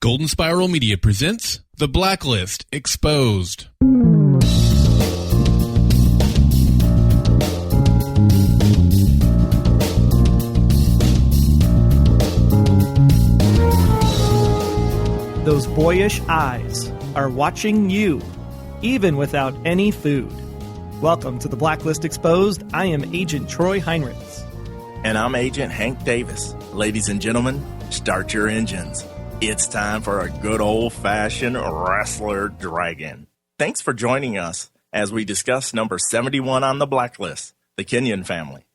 Golden Spiral Media presents The Blacklist Exposed. Those boyish eyes are watching you, even without any food. Welcome to The Blacklist Exposed. I am Agent Troy Heinrichs. And I'm Agent Hank Davis. Ladies and gentlemen, start your engines. It's time for a good old-fashioned Ressler dragon. Thanks for joining us as we discuss number 71 on the Blacklist, the Kenyan family,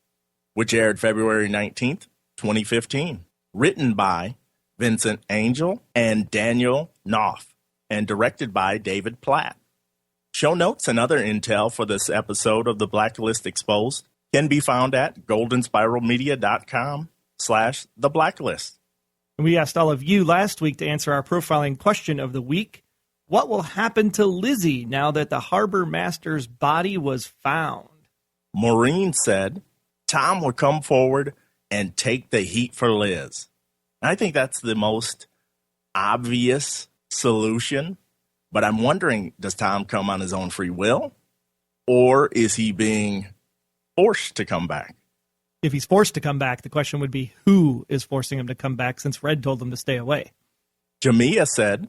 which aired February 19th, 2015. Written by Vincent Angel and Daniel Knopf, and directed by David Platt. Show notes and other intel for this episode of the Blacklist Exposed can be found at goldenspiralmedia.com/theblacklist. We asked all of you last week to answer our profiling question of the week. What will happen to Lizzie now that the harbor master's body was found? Maureen said, Tom will come forward and take the heat for Liz. I think that's the most obvious solution, but I'm wondering, does Tom come on his own free will, or is he being forced to come back? If he's forced to come back, the question would be who is forcing him to come back since Red told him to stay away. Jamia said,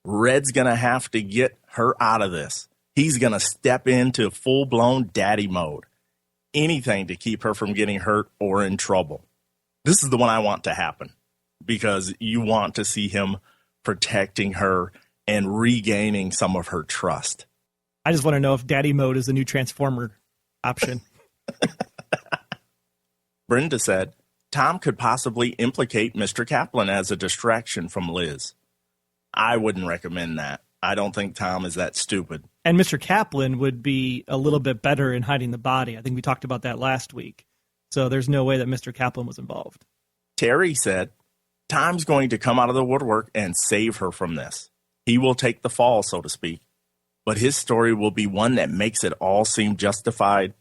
Red's going to have to get her out of this. He's going to step into full-blown daddy mode. Anything to keep her from getting hurt or in trouble. This is the one I want to happen because you want to see him protecting her and regaining some of her trust. I just want to know if daddy mode is the new Transformer option. Brenda said, Tom could possibly implicate Mr. Kaplan as a distraction from Liz. I wouldn't recommend that. I don't think Tom is that stupid. And Mr. Kaplan would be a little bit better in hiding the body. I think we talked about that last week. So there's no way that Mr. Kaplan was involved. Terry said, Tom's going to come out of the woodwork and save her from this. He will take the fall, so to speak. But his story will be one that makes it all seem justified,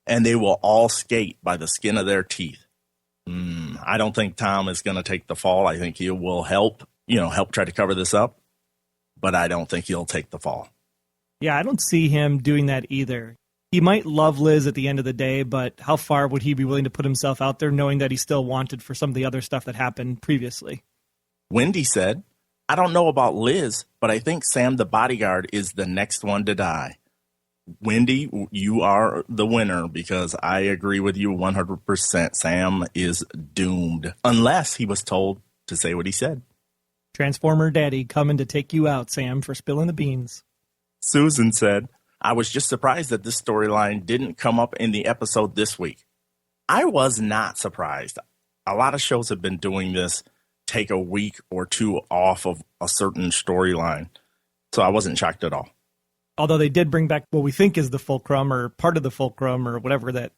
and they will all skate by the skin of their teeth. I don't think Tom is going to take the fall. I think he will help try to cover this up, but I don't think he'll take the fall. Yeah, I don't see him doing that either. He might love Liz at the end of the day, but how far would he be willing to put himself out there knowing that he's still wanted for some of the other stuff that happened previously? Wendy said, I don't know about Liz, but I think Sam the bodyguard is the next one to die. Wendy, you are the winner because I agree with you 100%. Sam is doomed unless he was told to say what he said. Transformer Daddy coming to take you out, Sam, for spilling the beans. Susan said, I was just surprised that this storyline didn't come up in the episode this week. I was not surprised. A lot of shows have been doing this, take a week or two off of a certain storyline. So I wasn't shocked at all. Although they did bring back what we think is the fulcrum or part of the fulcrum or whatever that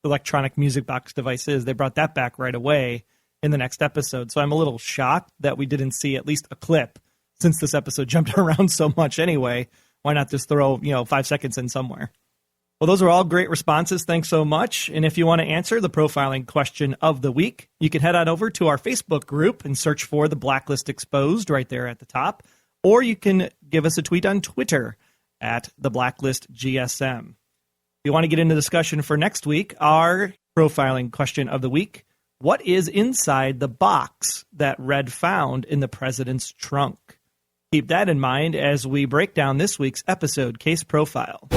electronic music box device is. They brought that back right away in the next episode. So I'm a little shocked that we didn't see at least a clip since this episode jumped around so much anyway. Why not just throw, 5 seconds in somewhere? Well, those are all great responses. Thanks so much. And if you want to answer the profiling question of the week, you can head on over to our Facebook group and search for The Blacklist Exposed right there at the top. Or you can give us a tweet on Twitter at The Blacklist GSM. If you want to get into discussion for next week, our profiling question of the week, what is inside the box that Red found in the president's trunk? Keep that in mind as we break down this week's episode case profile.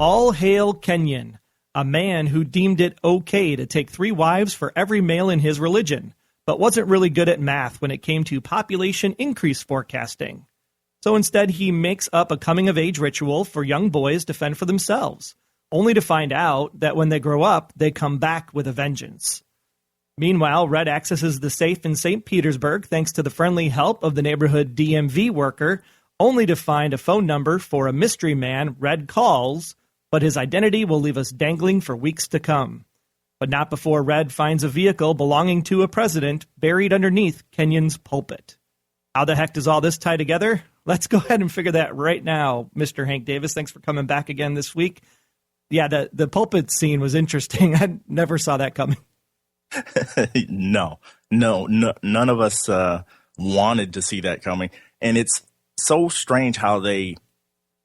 All hail Kenyon, a man who deemed it okay to take 3 wives for every male in his religion, but wasn't really good at math when it came to population increase forecasting. So instead, he makes up a coming-of-age ritual for young boys to fend for themselves, only to find out that when they grow up, they come back with a vengeance. Meanwhile, Red accesses the safe in St. Petersburg thanks to the friendly help of the neighborhood DMV worker, only to find a phone number for a mystery man Red calls, but his identity will leave us dangling for weeks to come. But not before Red finds a vehicle belonging to a president buried underneath Kenyon's pulpit. How the heck does all this tie together? Let's go ahead and figure that right now, Mr. Hank Davis. Thanks for coming back again this week. Yeah, the pulpit scene was interesting. I never saw that coming. No, No, none of us wanted to see that coming. And it's so strange how they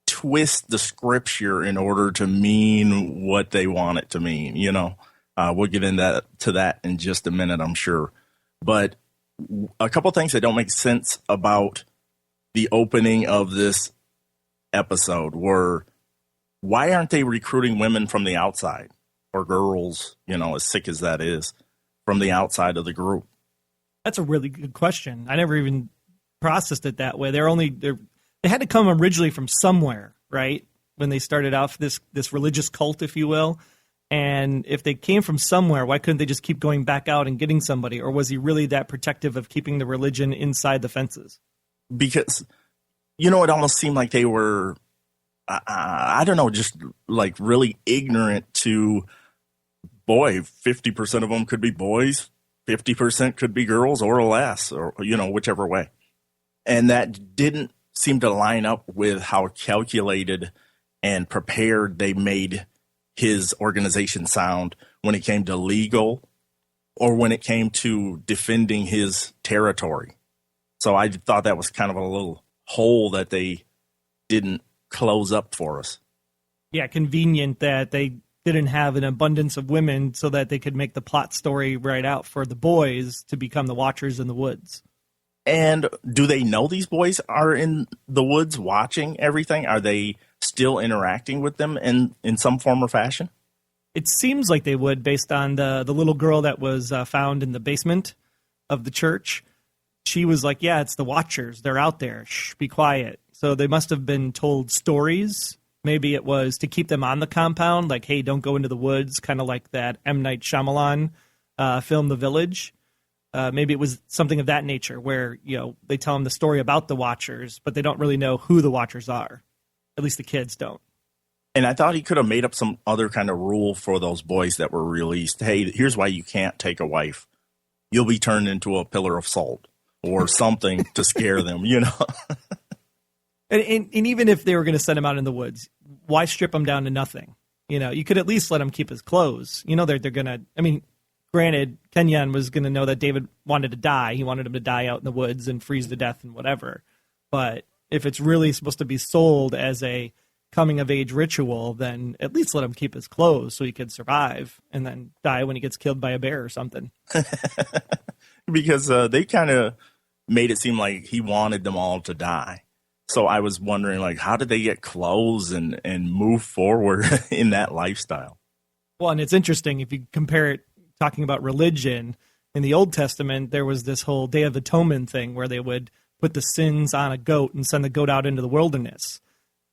twist the scripture in order to mean what they want it to mean. We'll get into that in just a minute, I'm sure. But a couple things that don't make sense about the opening of this episode were, why aren't they recruiting women from the outside, or girls, as sick as that is, from the outside of the group? That's a really good question. I never even processed it that way. They had to come originally from somewhere, right? When they started off this religious cult, if you will. And if they came from somewhere, why couldn't they just keep going back out and getting somebody? Or was he really that protective of keeping the religion inside the fences? Because, it almost seemed like they were, I don't know, just like really ignorant to, 50% of them could be boys, 50% could be girls or less, or, whichever way. And that didn't seem to line up with how calculated and prepared they made his organization sound when it came to legal or when it came to defending his territory. So I thought that was kind of a little hole that they didn't close up for us. Yeah, convenient that they didn't have an abundance of women so that they could make the plot story right out for the boys to become the Watchers in the woods. And do they know these boys are in the woods watching everything? Are they still interacting with them in some form or fashion? It seems like they would, based on the little girl that was found in the basement of the church. She was like, yeah, it's the Watchers. They're out there. Shh, be quiet. So they must have been told stories. Maybe it was to keep them on the compound, like, hey, don't go into the woods, kind of like that M. Night Shyamalan film, The Village. Maybe it was something of that nature where, they tell them the story about the Watchers, but they don't really know who the Watchers are. At least the kids don't. And I thought he could have made up some other kind of rule for those boys that were released. Hey, here's why you can't take a wife. You'll be turned into a pillar of salt or something to scare them, And even if they were going to send him out in the woods, why strip him down to nothing? You could at least let him keep his clothes. They're going to, granted, Kenyon was going to know that David wanted to die. He wanted him to die out in the woods and freeze to death and whatever. But if it's really supposed to be sold as a coming-of-age ritual, then at least let him keep his clothes so he could survive and then die when he gets killed by a bear or something. Because they kind of made it seem like he wanted them all to die. So I was wondering, how did they get clothes and move forward in that lifestyle? Well, and it's interesting if you compare it, talking about religion, in the Old Testament, there was this whole Day of Atonement thing where they would put the sins on a goat and send the goat out into the wilderness.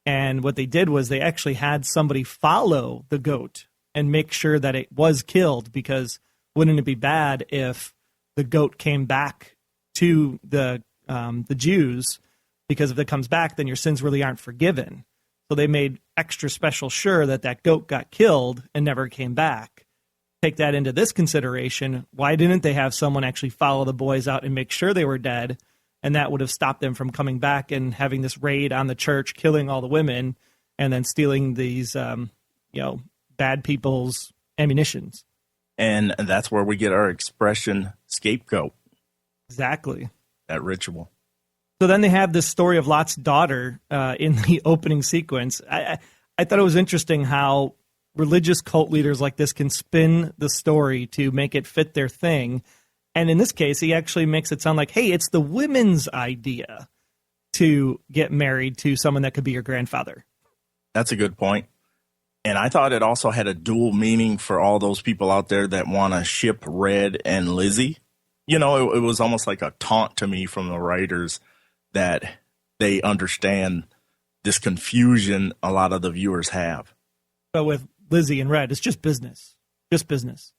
And what they did was they actually had somebody follow the goat and make sure that it was killed, because wouldn't it be bad if the goat came back to the Jews? Because if it comes back, then your sins really aren't forgiven. So they made extra special sure that goat got killed and never came back. Take that into this consideration. Why didn't they have someone actually follow the boys out and make sure they were dead? And that would have stopped them from coming back and having this raid on the church, killing all the women, and then stealing these, bad people's ammunitions. And that's where we get our expression scapegoat. Exactly. That ritual. So then they have this story of Lot's daughter in the opening sequence. I thought it was interesting how religious cult leaders like this can spin the story to make it fit their thing. And in this case, he actually makes it sound like, hey, it's the women's idea to get married to someone that could be your grandfather. That's a good point. And I thought it also had a dual meaning for all those people out there that want to ship Red and Lizzie. It was almost like a taunt to me from the writers that they understand this confusion a lot of the viewers have. But with Lizzie and Red, it's just business. Just business.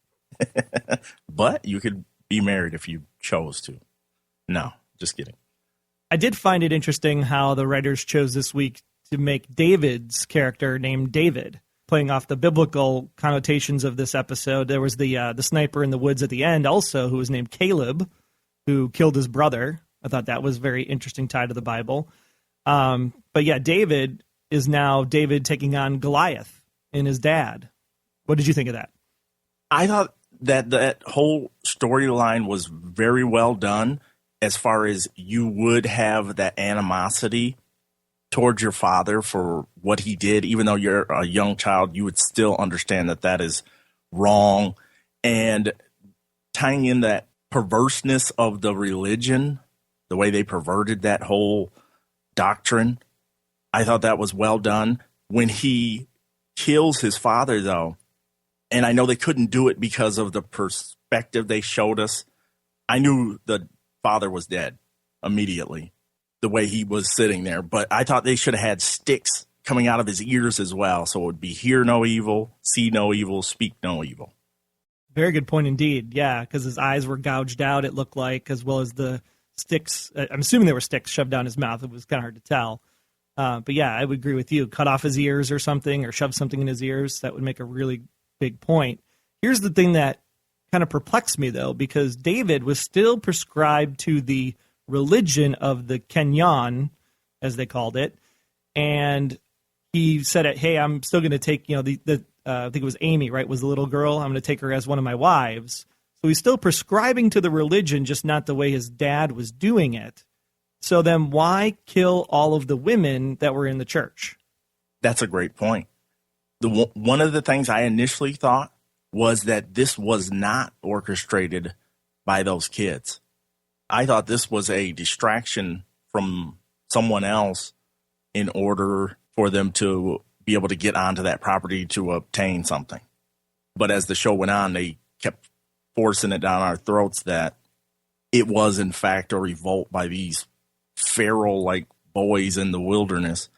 But you could be married if you chose to. No, just kidding. I did find it interesting how the writers chose this week to make David's character named David, playing off the biblical connotations of this episode. There was the sniper in the woods at the end also, who was named Caleb, who killed his brother. I thought that was very interesting tie to the Bible. But yeah, David is now David taking on Goliath and his dad. What did you think of that? I thought that whole storyline was very well done, as far as you would have that animosity towards your father for what he did. Even though you're a young child, you would still understand that that is wrong. And tying in that perverseness of the religion, the way they perverted that whole doctrine, I thought that was well done. When he kills his father, though, and I know they couldn't do it because of the perspective they showed us, I knew the father was dead immediately, the way he was sitting there. But I thought they should have had sticks coming out of his ears as well. So it would be hear no evil, see no evil, speak no evil. Very good point indeed. Yeah, because his eyes were gouged out, it looked like, as well as the sticks. I'm assuming they were sticks shoved down his mouth. It was kind of hard to tell. But yeah, I would agree with you. Cut off his ears or something, or shove something in his ears. That would make a really big point. Here's the thing that kind of perplexed me, though, because David was still prescribed to the religion of the Kenyan, as they called it, and he said, "Hey, I'm still going to take, I think it was Amy, right? Was the little girl? I'm going to take her as one of my wives." So he's still prescribing to the religion, just not the way his dad was doing it. So then, why kill all of the women that were in the church? That's a great point. One of the things I initially thought was that this was not orchestrated by those kids. I thought this was a distraction from someone else in order for them to be able to get onto that property to obtain something. But as the show went on, they kept forcing it down our throats that it was, in fact, a revolt by these feral-like boys in the wilderness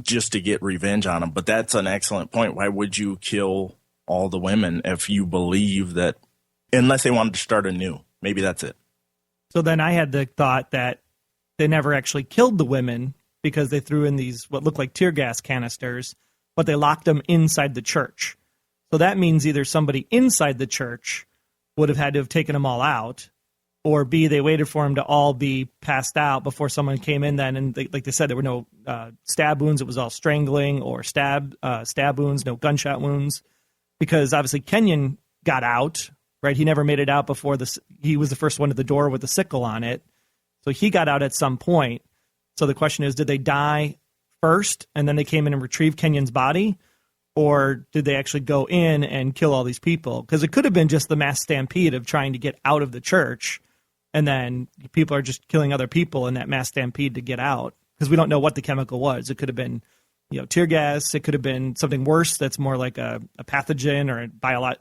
just to get revenge on them. But that's an excellent point. Why would you kill all the women if you believe that, unless they wanted to start anew? Maybe that's it. So then I had the thought that they never actually killed the women because they threw in these what looked like tear gas canisters, but they locked them inside the church. So that means either somebody inside the church would have had to have taken them all out, or B, they waited for them to all be passed out before someone came in then. And like they said, there were no stab wounds. It was all strangling or stab wounds, no gunshot wounds. Because obviously Kenyon got out, right? He never made it out before he was the first one to the door with the sickle on it. So he got out at some point. So the question is, did they die first and then they came in and retrieved Kenyon's body? Or did they actually go in and kill all these people? Because it could have been just the mass stampede of trying to get out of the church, and then people are just killing other people in that mass stampede to get out. Because we don't know what the chemical was. It could have been tear gas. It could have been something worse that's more like a pathogen or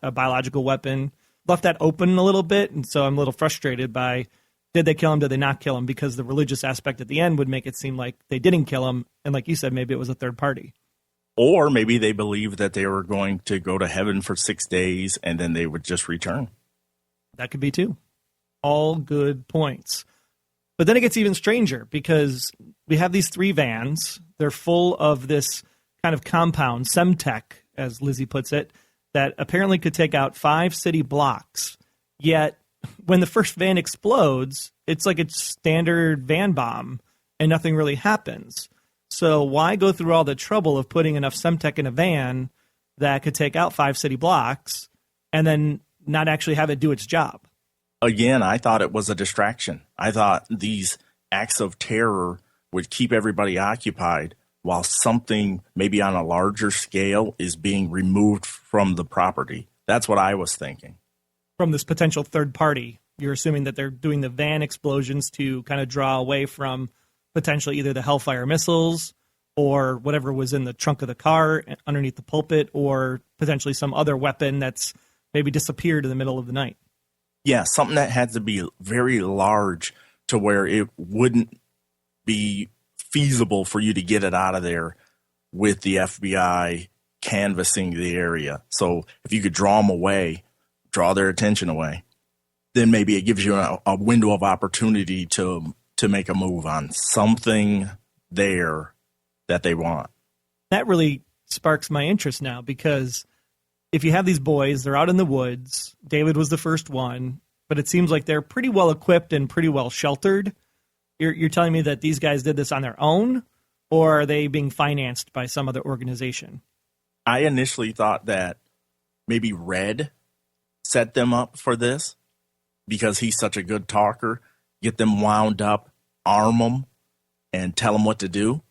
a biological weapon. Left that open a little bit, and so I'm a little frustrated by, did they kill him, did they not kill him? Because the religious aspect at the end would make it seem like they didn't kill him, and like you said, maybe it was a third party. Or maybe they believed that they were going to go to heaven for 6 days, and then they would just return. That could be too. All good points. But then it gets even stranger, because we have these 3 vans. They're full of this kind of compound, Semtech, as Lizzie puts it, that apparently could take out 5 city blocks. Yet, when the first van explodes, it's like a standard van bomb, and nothing really happens. So why go through all the trouble of putting enough Semtech in a van that could take out 5 city blocks and then not actually have it do its job? Again, I thought it was a distraction. I thought these acts of terror would keep everybody occupied while something maybe on a larger scale is being removed from the property. That's what I was thinking. From this potential third party, you're assuming that they're doing the van explosions to kind of draw away from potentially either the Hellfire missiles or whatever was in the trunk of the car underneath the pulpit, or potentially some other weapon that's maybe disappeared in the middle of the night. Yeah, something that had to be very large to where it wouldn't be feasible for you to get it out of there with the FBI canvassing the area. So if you could draw them away, draw their attention away, then maybe it gives you a window of opportunity to make a move on something there that they want. That really sparks my interest now, because if you have these boys, they're out in the woods. David was the first one, but it seems like they're pretty well equipped and pretty well sheltered. You're telling me that these guys did this on their own, or are they being financed by some other organization? I initially thought that maybe Red set them up for this because he's such a good talker, get them wound up, arm them, and tell them what to do.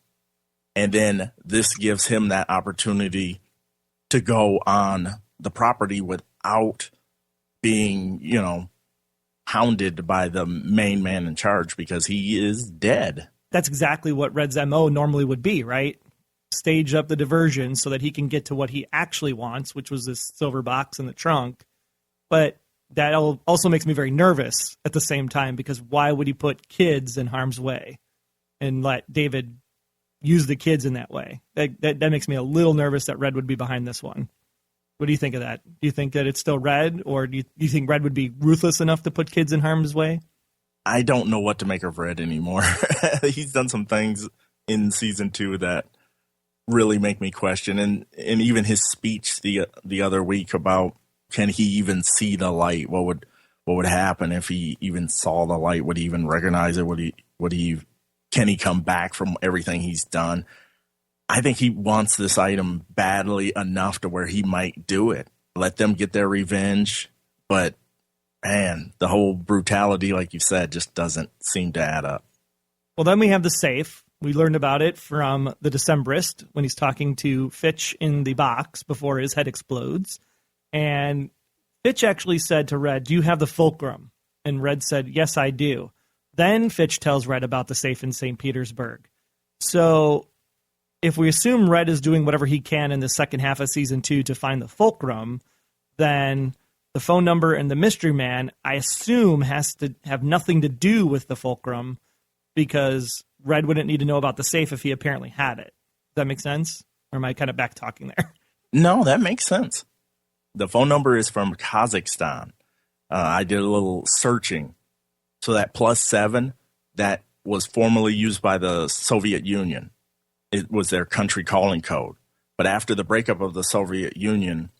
And then this gives him that opportunity to go on the property without being, hounded by the main man in charge because he is dead. That's exactly what Red's MO normally would be, right? Stage up the diversion so that he can get to what he actually wants, which was this silver box in the trunk. But that also makes me very nervous at the same time, because why would he put kids in harm's way and let David use the kids in that way? That makes me a little nervous that Red would be behind this one. What do you think of that? Do you think that it's still Red, or do you think Red would be ruthless enough to put kids in harm's way? I don't know what to make of Red anymore. He's done some things in season 2 that really make me question, and even his speech the other week about, can he even see the light? What would happen if he even saw the light? Would he even recognize it? Can he come back from everything he's done? I think he wants this item badly enough to where he might do it. Let them get their revenge. But, man, the whole brutality, like you said, just doesn't seem to add up. Well, then we have the safe. We learned about it from the Decemberist when he's talking to Fitch in the box before his head explodes. And Fitch actually said to Red, "Do you have the fulcrum?" And Red said, "Yes, I do." Then Fitch tells Red about the safe in St. Petersburg. So if we assume Red is doing whatever he can in the second half of season 2 to find the fulcrum, then the phone number and the mystery man, I assume, has to have nothing to do with the fulcrum, because Red wouldn't need to know about the safe if he apparently had it. Does that make sense? Or am I kind of back talking there? No, that makes sense. The phone number is from Kazakhstan. I did a little searching. So that +7, that was formerly used by the Soviet Union. It was their country calling code. But after the breakup of the Soviet Union,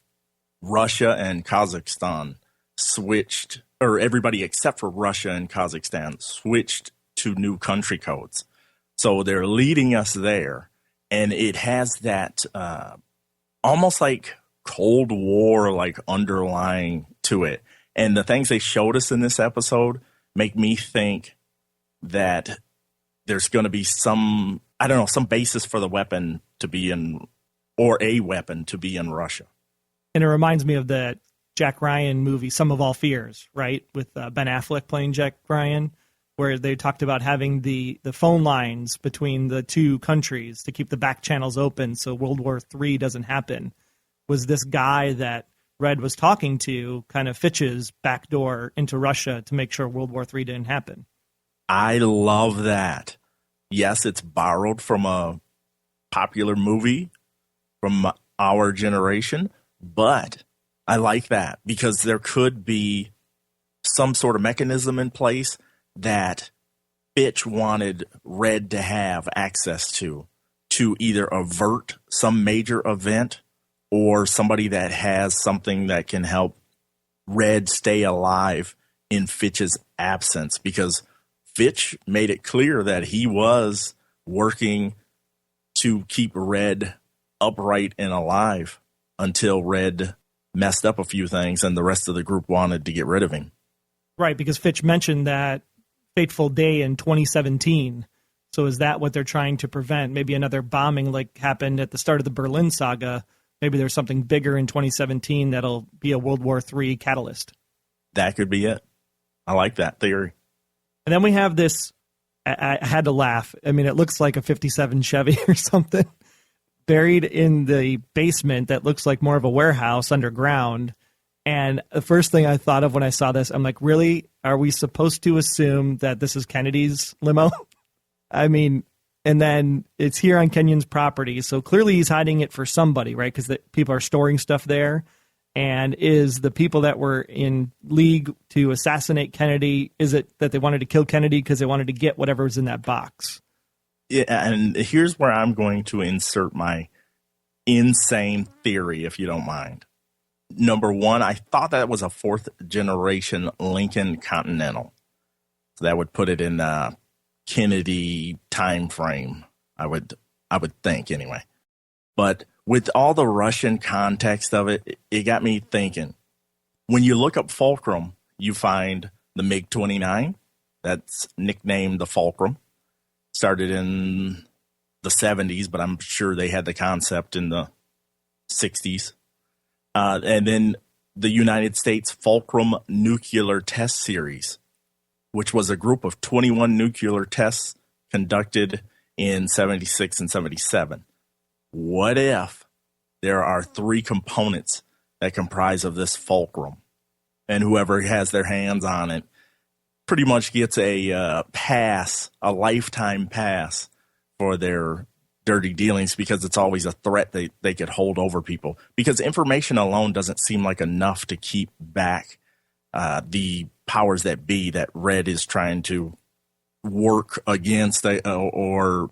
Russia and Kazakhstan switched, or everybody except for Russia and Kazakhstan switched to new country codes. So they're leading us there. And it has that almost like Cold War, like underlying to it. And the things they showed us in this episode make me think that there's going to be some basis for the weapon to be in, or a weapon to be in Russia. And it reminds me of the Jack Ryan movie, Sum of All Fears, right? With Ben Affleck playing Jack Ryan, where they talked about having the phone lines between the two countries to keep the back channels open so World War III doesn't happen. Was this guy that Red was talking to kind of Fitch's backdoor into Russia to make sure World War III didn't happen? I love that. Yes, it's borrowed from a popular movie from our generation, but I like that because there could be some sort of mechanism in place that Fitch wanted Red to have access to either avert some major event or somebody that has something that can help Red stay alive in Fitch's absence, because Fitch made it clear that he was working to keep Red upright and alive until Red messed up a few things and the rest of the group wanted to get rid of him. Right, because Fitch mentioned that fateful day in 2017. So is that what they're trying to prevent? Maybe another bombing like happened at the start of the Berlin saga. Maybe there's something bigger in 2017 that'll be a World War III catalyst. That could be it. I like that theory. And then we have this, I had to laugh. I mean, it looks like a 57 Chevy or something buried in the basement that looks like more of a warehouse underground. And the first thing I thought of when I saw this, I'm like, really? Are we supposed to assume that this is Kennedy's limo? I mean, and then it's here on Kenyon's property. So clearly he's hiding it for somebody, right? Because people are storing stuff there. And is the people that were in league to assassinate Kennedy, is it that they wanted to kill Kennedy because they wanted to get whatever was in that box? Yeah, and here's where I'm going to insert my insane theory, if you don't mind. Number one, I thought that was a 4th generation Lincoln Continental. So that would put it in the Kennedy time frame, I would think anyway. But with all the Russian context of it, it got me thinking, when you look up fulcrum, you find the MiG-29. That's nicknamed the fulcrum. Started in the 70s, but I'm sure they had the concept in the 60s. And then the United States Fulcrum Nuclear Test Series, which was a group of 21 nuclear tests conducted in 76 and 77. What if there are 3 components that comprise of this fulcrum, and whoever has their hands on it pretty much gets a pass, a lifetime pass for their dirty dealings, because it's always a threat they could hold over people, because information alone doesn't seem like enough to keep back the powers that be that Red is trying to work against, or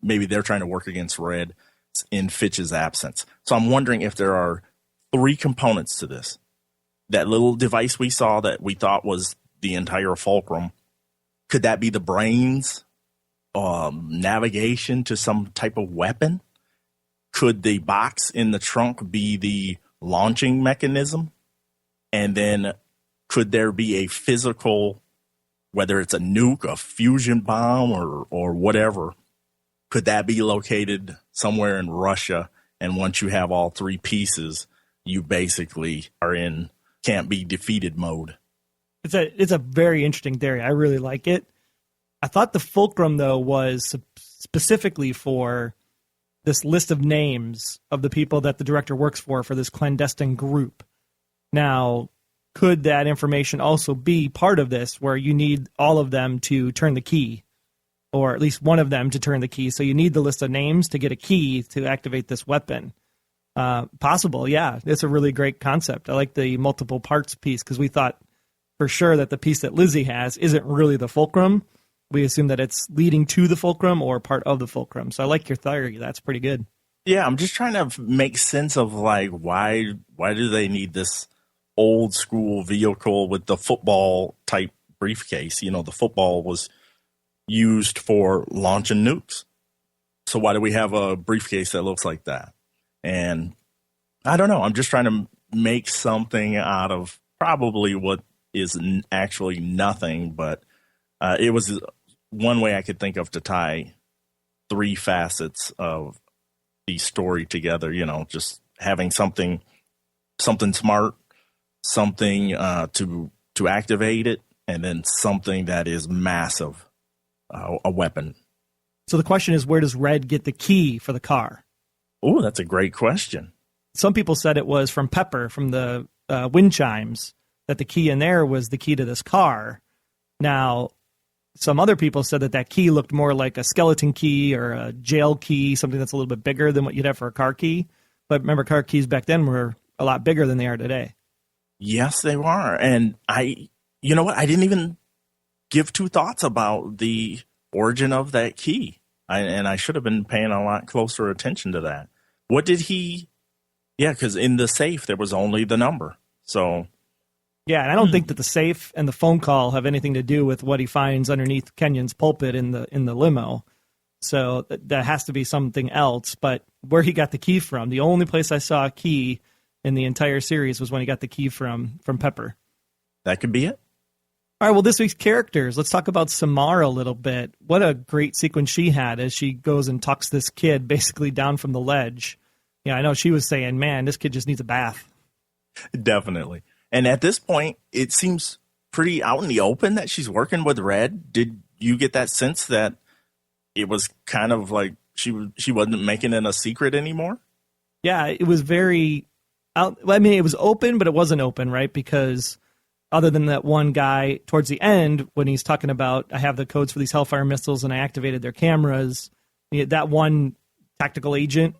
maybe they're trying to work against Red in Fitch's absence. So I'm wondering if there are 3 components to this. That little device we saw that we thought was the entire fulcrum, could that be the brains, navigation to some type of weapon? Could the box in the trunk be the launching mechanism? And then could there be a physical, whether it's a nuke, a fusion bomb, or whatever, could that be located somewhere in Russia? And once you have all 3 pieces, you basically are in can't be defeated mode. It's a very interesting theory. I really like it. I thought the fulcrum, though, was specifically for this list of names of the people that the director works for this clandestine group. Now, could that information also be part of this, where you need all of them to turn the key, or at least one of them to turn the key? So you need the list of names to get a key to activate this weapon. Possible, yeah. It's a really great concept. I like the multiple parts piece, because we thought for sure that the piece that Lizzie has isn't really the fulcrum. We assume that it's leading to the fulcrum or part of the fulcrum. So I like your theory. That's pretty good. Yeah, I'm just trying to make sense of why do they need this old school vehicle with the football type briefcase? The football was used for launching nukes. So why do we have a briefcase that looks like that? And I don't know. I'm just trying to make something out of probably what is actually nothing, but it was one way I could think of to tie 3 facets of the story together. Just having something smart, something to activate it, and then something that is massive, a weapon. So the question is, where does Red get the key for the car? Oh, that's a great question. Some people said it was from Pepper, from the wind chimes, that the key in there was the key to this car. Now, some other people said that key looked more like a skeleton key or a jail key, something that's a little bit bigger than what you'd have for a car key. But remember, car keys back then were a lot bigger than they are today. Yes, they were. And you know what? I didn't even give 2 thoughts about the origin of that key. And I should have been paying a lot closer attention to that. What did he? Yeah, because in the safe, there was only the number. So. Yeah, and I don't think that the safe and the phone call have anything to do with what he finds underneath Kenyon's pulpit in the limo. So that has to be something else. But where he got the key from, the only place I saw a key in the entire series was when he got the key from Pepper. That could be it. All right, well, this week's characters. Let's talk about Samara a little bit. What a great sequence she had as she goes and tucks this kid basically down from the ledge. Yeah, I know she was saying, man, this kid just needs a bath. Definitely. And at this point, it seems pretty out in the open that she's working with Red. Did you get that sense that it was kind of like she wasn't making it a secret anymore? Yeah, it was very out. I mean, it was open, but it wasn't open, right? Because other than that one guy towards the end, when he's talking about, I have the codes for these Hellfire missiles and I activated their cameras, that one tactical agent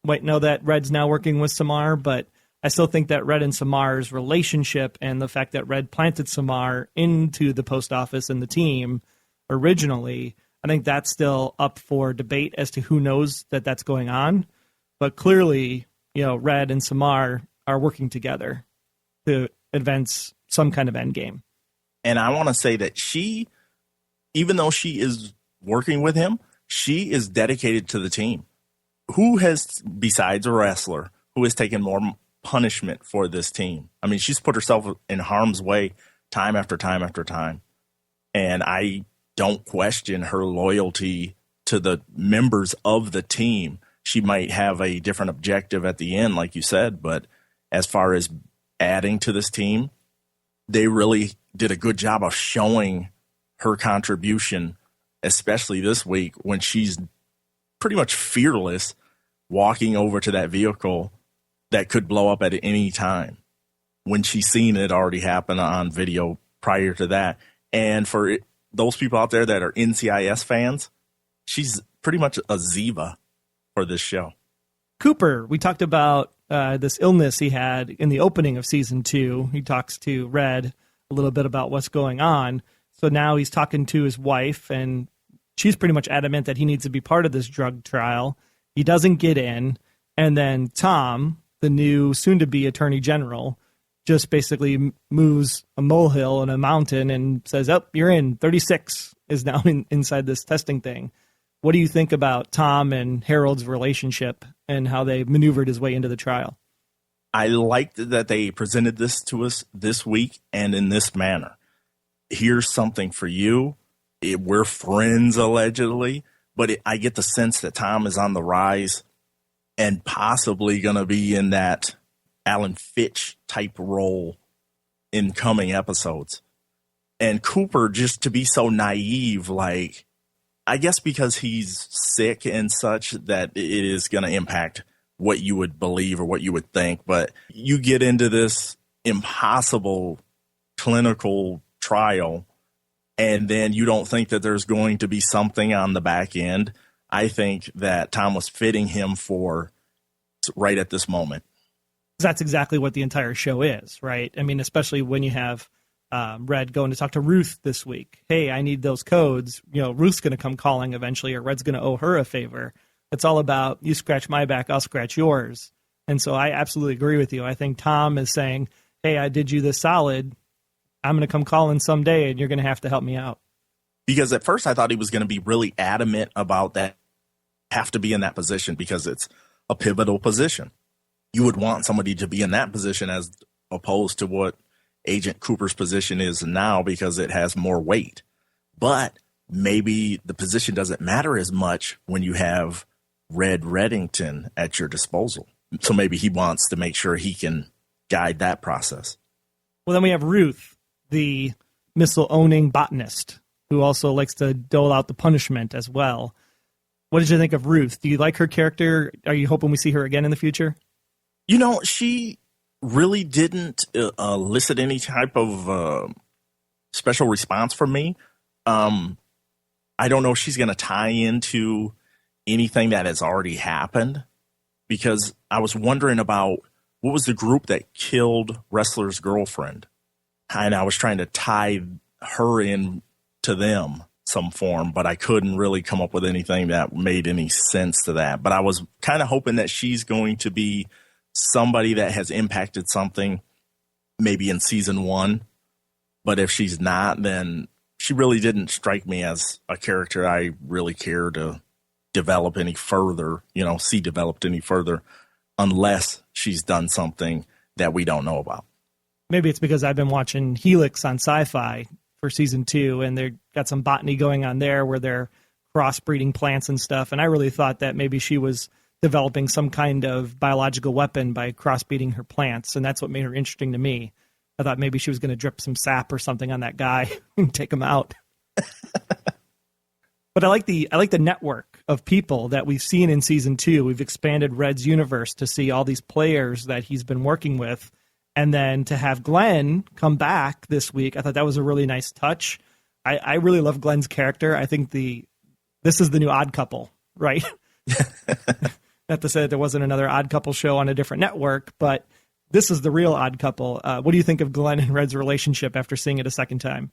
might know that Red's now working with Samar, but I still think that Red and Samar's relationship and the fact that Red planted Samar into the post office and the team originally, I think that's still up for debate as to who knows that that's going on. But clearly, Red and Samar are working together to advance some kind of end game. And I want to say that she, even though she is working with him, she is dedicated to the team. Who has, besides a Ressler, who has taken more punishment for this team. I mean, she's put herself in harm's way time after time after time. And I don't question her loyalty to the members of the team. She might have a different objective at the end, like you said, but as far as adding to this team, they really did a good job of showing her contribution, especially this week when she's pretty much fearless walking over to that vehicle that could blow up at any time when she's seen it already happen on video prior to that. And for those people out there that are NCIS fans, she's pretty much a Ziva for this show. Cooper, we talked about this illness he had in the opening of season 2. He talks to Red a little bit about what's going on. So now he's talking to his wife, and she's pretty much adamant that he needs to be part of this drug trial. He doesn't get in. And then Tom, the new soon-to-be attorney general, just basically moves a molehill in a mountain and says, oh, you're in. 36 is now inside this testing thing. What do you think about Tom and Harold's relationship and how they maneuvered his way into the trial? I liked that they presented this to us this week and in this manner. Here's something for you. We're friends, allegedly, but I get the sense that Tom is on the rise and possibly going to be in that Alan Fitch type role in coming episodes. And Cooper, just to be so naive, like, I guess because he's sick and such that it is going to impact what you would believe or what you would think. But you get into this impossible clinical trial and then you don't think that there's going to be something on the back end. I think that Tom was fitting him for right at this moment. That's exactly what the entire show is, right? I mean, especially when you have Red going to talk to Ruth this week. Hey, I need those codes. You know, Ruth's going to come calling eventually, or Red's going to owe her a favor. It's all about you scratch my back, I'll scratch yours. And so I absolutely agree with you. I think Tom is saying, hey, I did you this solid. I'm going to come calling someday, and you're going to have to help me out. Because at first I thought he was going to be really adamant about that, have to be in that position because it's a pivotal position. You would want somebody to be in that position as opposed to what Agent Cooper's position is now because it has more weight. But maybe the position doesn't matter as much when you have Red Reddington at your disposal. So maybe he wants to make sure he can guide that process. Well, then we have Ruth, the missile-owning botanist, who also likes to dole out the punishment as well. What did you think of Ruth? Do you like her character? Are you hoping we see her again in the future? You know, she really didn't elicit any type of special response from me. I don't know if she's going to tie into anything that has already happened, because I was wondering about what was the group that killed Ressler's girlfriend. And I was trying to tie her in to them some form, but I couldn't really come up with anything that made any sense to that. But I was kind of hoping that she's going to be somebody that has impacted something maybe in season 1. But if she's not, then she really didn't strike me as a character I really care to develop any further, see developed any further, unless she's done something that we don't know about. Maybe it's because I've been watching Helix on Sci-Fi for season 2, and they've got some botany going on there where they're crossbreeding plants and stuff. And I really thought that maybe she was developing some kind of biological weapon by crossbreeding her plants, and that's what made her interesting to me. I thought maybe she was going to drip some sap or something on that guy and take him out. But I like the network of people that we've seen in season 2. We've expanded Red's universe to see all these players that he's been working with. And then to have Glenn come back this week, I thought that was a really nice touch. I really love Glenn's character. I think this is the new Odd Couple, right? Not to say that there wasn't another Odd Couple show on a different network, but this is the real Odd Couple. What do you think of Glenn and Red's relationship after seeing it a second time?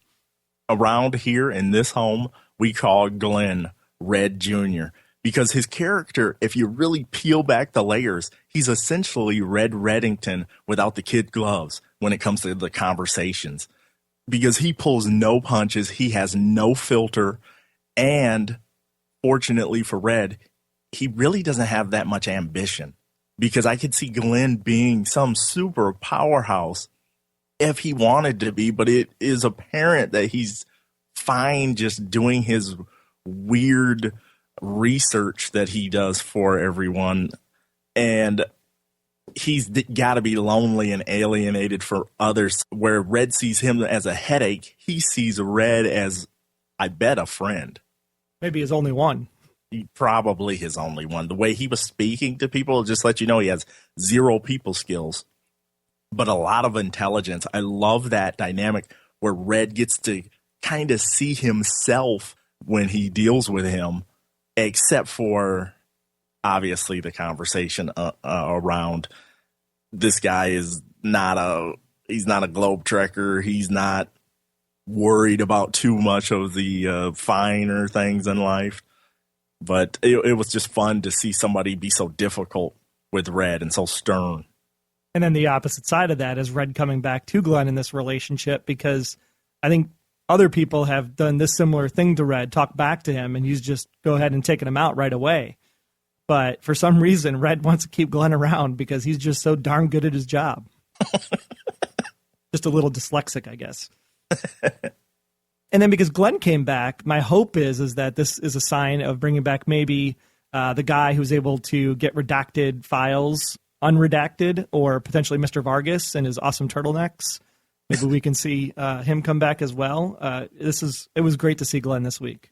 Around here in this home, we call Glenn Red Jr. because his character, if you really peel back the layers, he's essentially Red Reddington without the kid gloves when it comes to the conversations, because he pulls no punches. He has no filter. And fortunately for Red, he really doesn't have that much ambition. because I could see Glenn being some super powerhouse if he wanted to be, but it is apparent that he's fine just doing his weird research that he does for everyone. And he's got to be lonely and alienated for others. Where Red sees him as a headache, he sees Red as, I bet, a friend. Maybe his only one. Probably his only one. The way he was speaking to people just let you know he has zero people skills, but a lot of intelligence. I love that dynamic where Red gets to kind of see himself when he deals with him, except for obviously the conversation around this guy is he's not a globetrotter. He's not worried about too much of the finer things in life. But it was just fun to see somebody be so difficult with Red and so stern. And then the opposite side of that is Red coming back to Glenn in this relationship, because I think other people have done this similar thing to Red, talk back to him, and he's just go ahead and taken him out right away. But for some reason, Red wants to keep Glenn around because he's just so darn good at his job. Just a little dyslexic, I guess. And then because Glenn came back, my hope is that this is a sign of bringing back maybe the guy who's able to get redacted files unredacted, or potentially Mr. Vargas and his awesome turtlenecks. Maybe we can see him come back as well. It was great to see Glenn this week.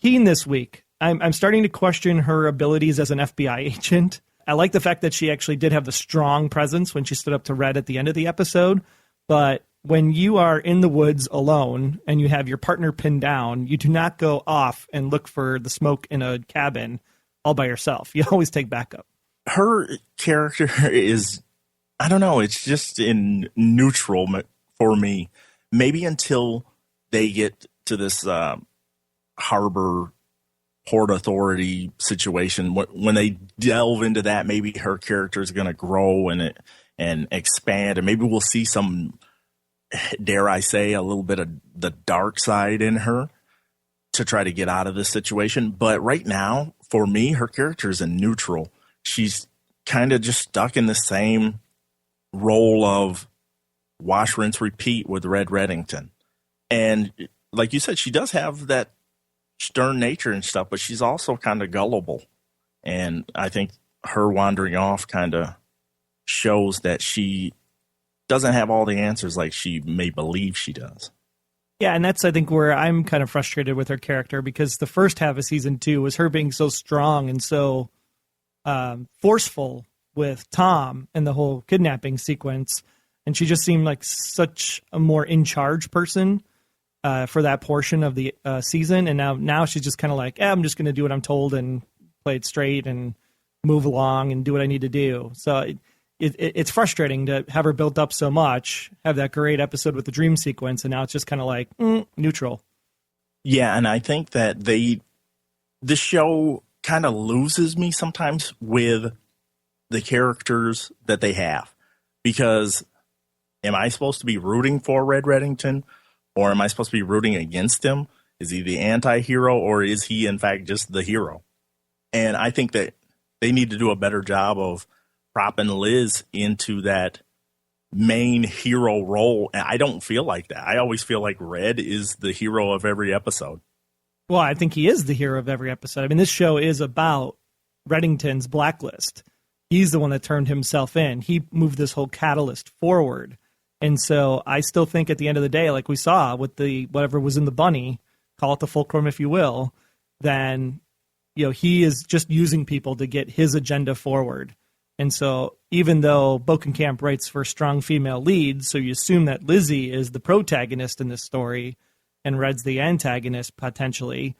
Keen this week. I'm starting to question her abilities as an FBI agent. I like the fact that she actually did have the strong presence when she stood up to Red at the end of the episode, but when you are in the woods alone and you have your partner pinned down, you do not go off and look for the smoke in a cabin all by yourself. You always take backup. Her character is, I don't know, it's just in neutral for me. Maybe until they get to this harbor port authority situation. When they delve into that, maybe her character is going to grow and expand, and maybe we'll see some, dare I say, a little bit of the dark side in her to try to get out of this situation. But right now, for me, her character is in neutral. She's kind of just stuck in the same role of wash, rinse, repeat with Red Reddington. And like you said, she does have that stern nature and stuff, but she's also kind of gullible. And I think her wandering off kind of shows that she doesn't have all the answers like she may believe she does. Yeah, and that's, I think, where I'm kind of frustrated with her character, because the first half of season 2 was her being so strong and so forceful with Tom and the whole kidnapping sequence, and she just seemed like such a more in-charge person for that portion of the season, and now she's just kind of like, I'm just going to do what I'm told and play it straight and move along and do what I need to do. So it's frustrating to have her built up so much, have that great episode with the dream sequence, and now it's just kind of like neutral. Yeah, and I think that the show kind of loses me sometimes with the characters that they have, because am I supposed to be rooting for Red Reddington, or am I supposed to be rooting against him? Is he the anti-hero, or is he in fact just the hero? And I think that they need to do a better job of propping Liz into that main hero role. And I don't feel like that. I always feel like Red is the hero of every episode. Well, I think he is the hero of every episode. I mean, this show is about Reddington's Blacklist. He's the one that turned himself in. He moved this whole catalyst forward. And so I still think at the end of the day, like we saw with the whatever was in the bunny, call it the fulcrum if you will, then he is just using people to get his agenda forward. And so even though Bokenkamp writes for strong female leads, so you assume that Lizzie is the protagonist in this story and Red's the antagonist potentially,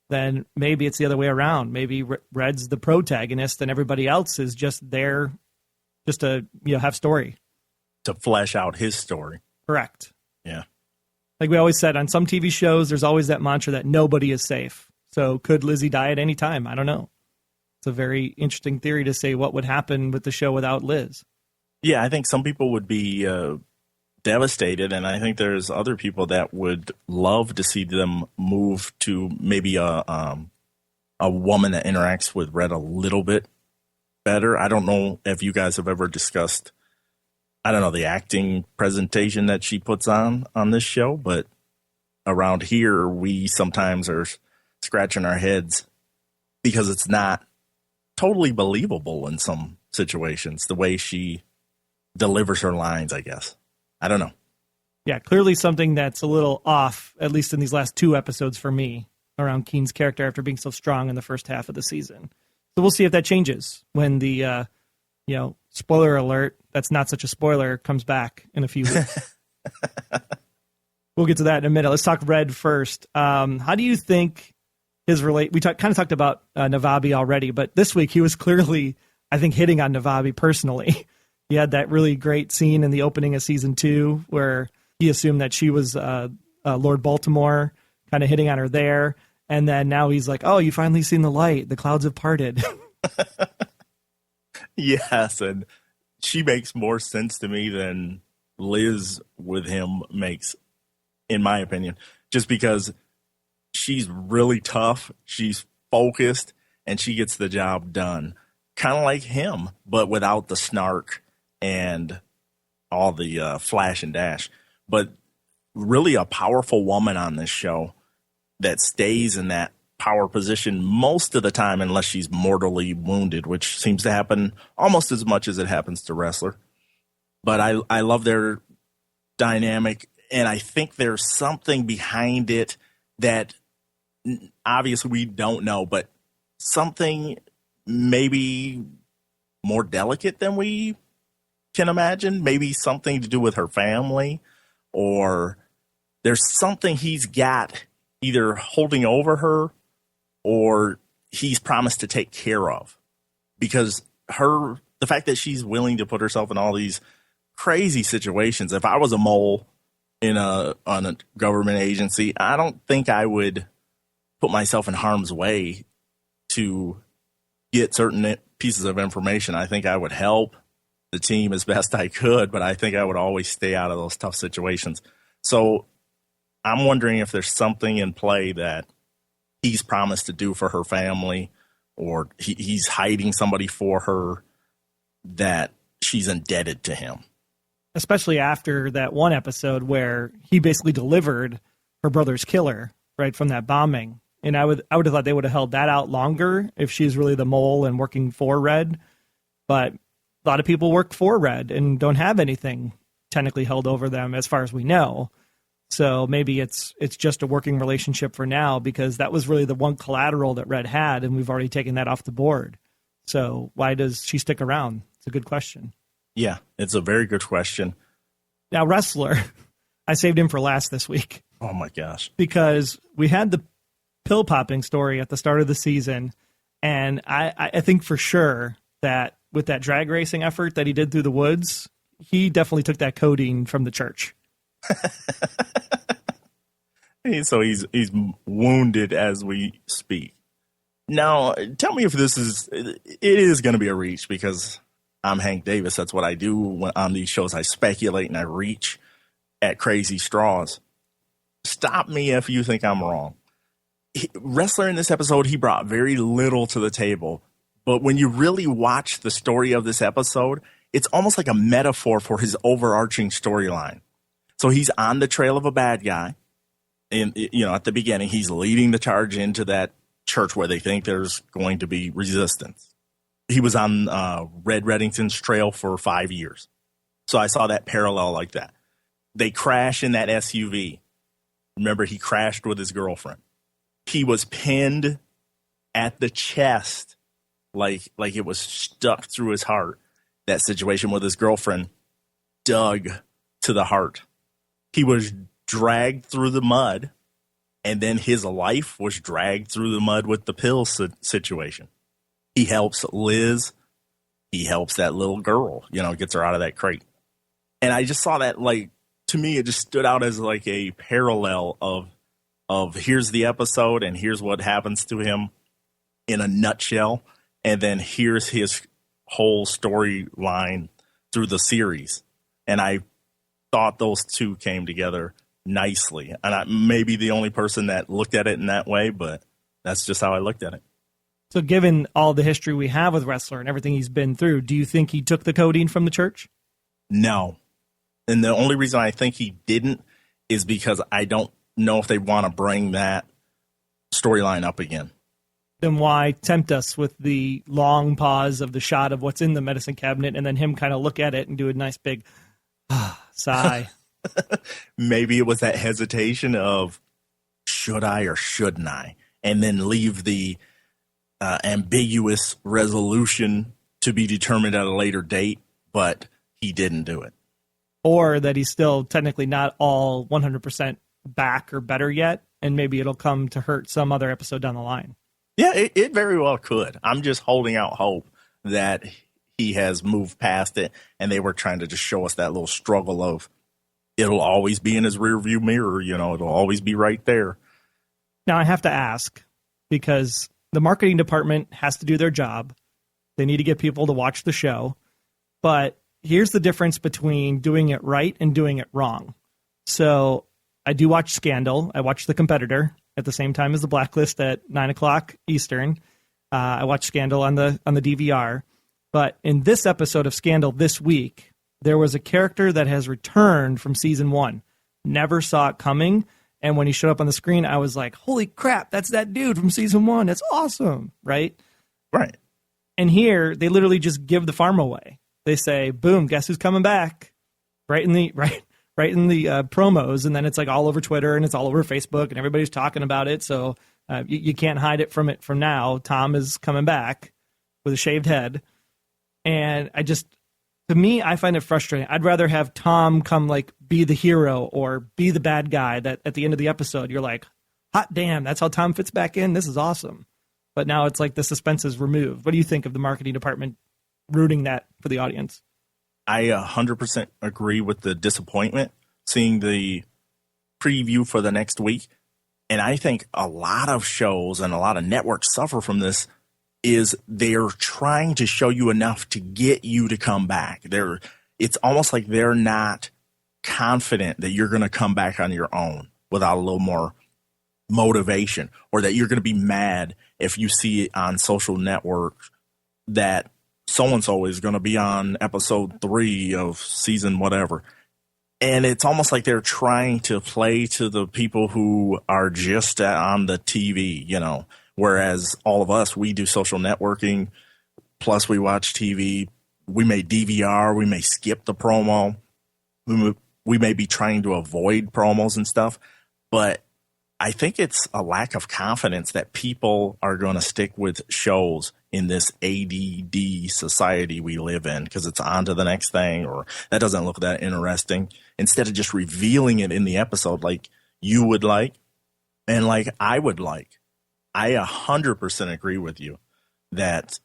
then maybe it's the other way around. Maybe Red's the protagonist and everybody else is just there just to have story. To flesh out his story. Correct. Yeah. Like we always said, on some TV shows, there's always that mantra that nobody is safe. So could Lizzie die at any time? I don't know. It's a very interesting theory to say what would happen with the show without Liz. Yeah, I think some people would be devastated, and I think there's other people that would love to see them move to maybe a woman that interacts with Red a little bit better. I don't know if you guys have ever discussed, I don't know, the acting presentation that she puts on this show, but around here, we sometimes are scratching our heads because it's not totally believable in some situations, the way she delivers her lines, I guess. I don't know. Yeah, clearly something that's a little off, at least in these last 2 episodes for me, around Keen's character after being so strong in the first half of the season. So we'll see if that changes when the, spoiler alert, that's not such a spoiler, comes back in a few weeks. We'll get to that in a minute. Let's talk Red first. How do you think his we kind of talked about Navabi already, but this week he was clearly, I think, hitting on Navabi personally. He had that really great scene in the opening of season 2 where he assumed that she was Lord Baltimore, kind of hitting on her there. And then now he's like, oh, you finally seen the light. The clouds have parted. Yes, and she makes more sense to me than Liz with him makes, in my opinion, just because she's really tough, she's focused, and she gets the job done. Kind of like him, but without the snark and all the flash and dash. But really a powerful woman on this show that stays in that power position most of the time unless she's mortally wounded, which seems to happen almost as much as it happens to Ressler. But I love their dynamic, and I think there's something behind it that obviously we don't know, but something maybe more delicate than we can imagine. Maybe something to do with her family, or there's something he's got either holding over her or he's promised to take care of, because the fact that she's willing to put herself in all these crazy situations. If I was a mole on a government agency, I don't think I would put myself in harm's way to get certain pieces of information. I think I would help the team as best I could, but I think I would always stay out of those tough situations. So I'm wondering if there's something in play that he's promised to do for her family, or he's hiding somebody for her that she's indebted to him. Especially after that one episode where he basically delivered her brother's killer right from that bombing. And I would have thought they would have held that out longer if she's really the mole and working for Red. But a lot of people work for Red and don't have anything technically held over them as far as we know. So maybe it's just a working relationship for now, because that was really the one collateral that Red had, and we've already taken that off the board. So why does she stick around? It's a good question. Yeah, it's a very good question. Now, Ressler, I saved him for last this week. Oh, my gosh. Because we had the pill popping story at the start of the season, and I think for sure that with that drag racing effort that he did through the woods, he definitely took that codeine from the church. So he's wounded as we speak. Now, tell me if it is going to be a reach, because I'm Hank Davis. That's what I do on these shows. I speculate and I reach at crazy straws. Stop me if you think I'm wrong. Ressler in this episode, he brought very little to the table. But when you really watch the story of this episode, it's almost like a metaphor for his overarching storyline. So he's on the trail of a bad guy. And, at the beginning, he's leading the charge into that church where they think there's going to be resistance. He was on Red Reddington's trail for 5 years. So I saw that parallel like that. They crash in that SUV. Remember, he crashed with his girlfriend. He was pinned at the chest like it was stuck through his heart. That situation with his girlfriend dug to the heart. He was dragged through the mud, and then his life was dragged through the mud with the pill situation. He helps Liz. He helps that little girl, gets her out of that crate. And I just saw that, to me, it just stood out as like a parallel of here's the episode and here's what happens to him in a nutshell. And then here's his whole storyline through the series. And I thought those two came together nicely. And I may be the only person that looked at it in that way, but that's just how I looked at it. So given all the history we have with Ressler and everything he's been through, do you think he took the codeine from the church? No. And the only reason I think he didn't is because I don't know if they want to bring that storyline up again. Then why tempt us with the long pause of the shot of what's in the medicine cabinet and then him kind of look at it and do a nice big sigh? Maybe it was that hesitation of should I or shouldn't I? And then leave the ambiguous resolution to be determined at a later date, but he didn't do it. Or that he's still technically not all 100% back or better yet, and maybe it'll come to hurt some other episode down the line. Yeah, it very well could. I'm just holding out hope that he has moved past it, and they were trying to just show us that little struggle of it'll always be in his rearview mirror, it'll always be right there. Now, I have to ask, because the marketing department has to do their job. They need to get people to watch the show. But here's the difference between doing it right and doing it wrong. So I do watch Scandal. I watch The Competitor at the same time as The Blacklist at 9 o'clock Eastern. I watch Scandal on the DVR. But in this episode of Scandal this week, there was a character that has returned from season 1. Never saw it coming. And when he showed up on the screen, I was like, holy crap, that's that dude from season 1. That's awesome, right? Right. And here, they literally just give the farm away. They say, boom, guess who's coming back? Right in the promos. And then it's like all over Twitter and it's all over Facebook and everybody's talking about it. So you can't hide it from now. Tom is coming back with a shaved head. And to me, I find it frustrating. I'd rather have Tom come be the hero or be the bad guy that at the end of the episode, you're like, hot damn, that's how Tom fits back in. This is awesome. But now it's like the suspense is removed. What do you think of the marketing department rooting that for the audience? I 100% agree with the disappointment seeing the preview for the next week. And I think a lot of shows and a lot of networks suffer from this is they're trying to show you enough to get you to come back. It's almost like they're not confident that you're going to come back on your own without a little more motivation, or that you're going to be mad if you see it on social networks that so-and-so is going to be on episode 3 of season whatever. And it's almost like they're trying to play to the people who are just on the TV, whereas all of us, we do social networking, plus we watch TV. We may DVR, we may skip the promo. We may be trying to avoid promos and stuff, but I think it's a lack of confidence that people are going to stick with shows in this ADD society we live in because it's on to the next thing, or that doesn't look that interesting, instead of just revealing it in the episode like you would like and like I would like. I 100% agree with you that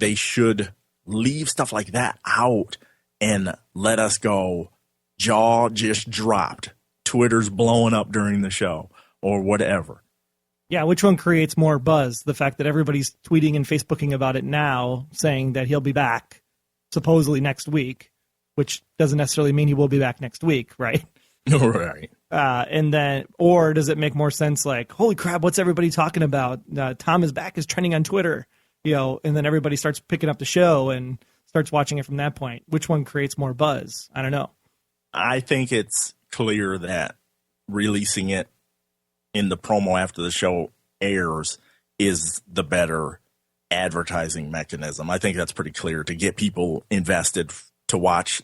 they should leave stuff like that out and let us go, jaw just dropped, Twitter's blowing up during the show, or whatever. Yeah, which one creates more buzz? The fact that everybody's tweeting and Facebooking about it now, saying that he'll be back supposedly next week, which doesn't necessarily mean he will be back next week, right? Right. And then, or does it make more sense like, holy crap, what's everybody talking about? Tom is back is trending on Twitter, and then everybody starts picking up the show and starts watching it from that point. Which one creates more buzz? I don't know. I think it's clear that releasing it in the promo after the show airs is the better advertising mechanism. I think that's pretty clear to get people invested to watch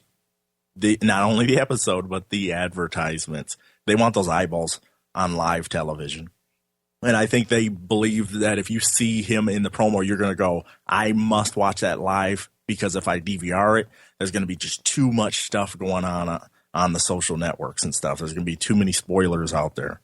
not only the episode, but the advertisements. They want those eyeballs on live television. And I think they believe that if you see him in the promo, you're going to go, I must watch that live, because if I DVR it, there's going to be just too much stuff going on the social networks and stuff. There's going to be too many spoilers out there.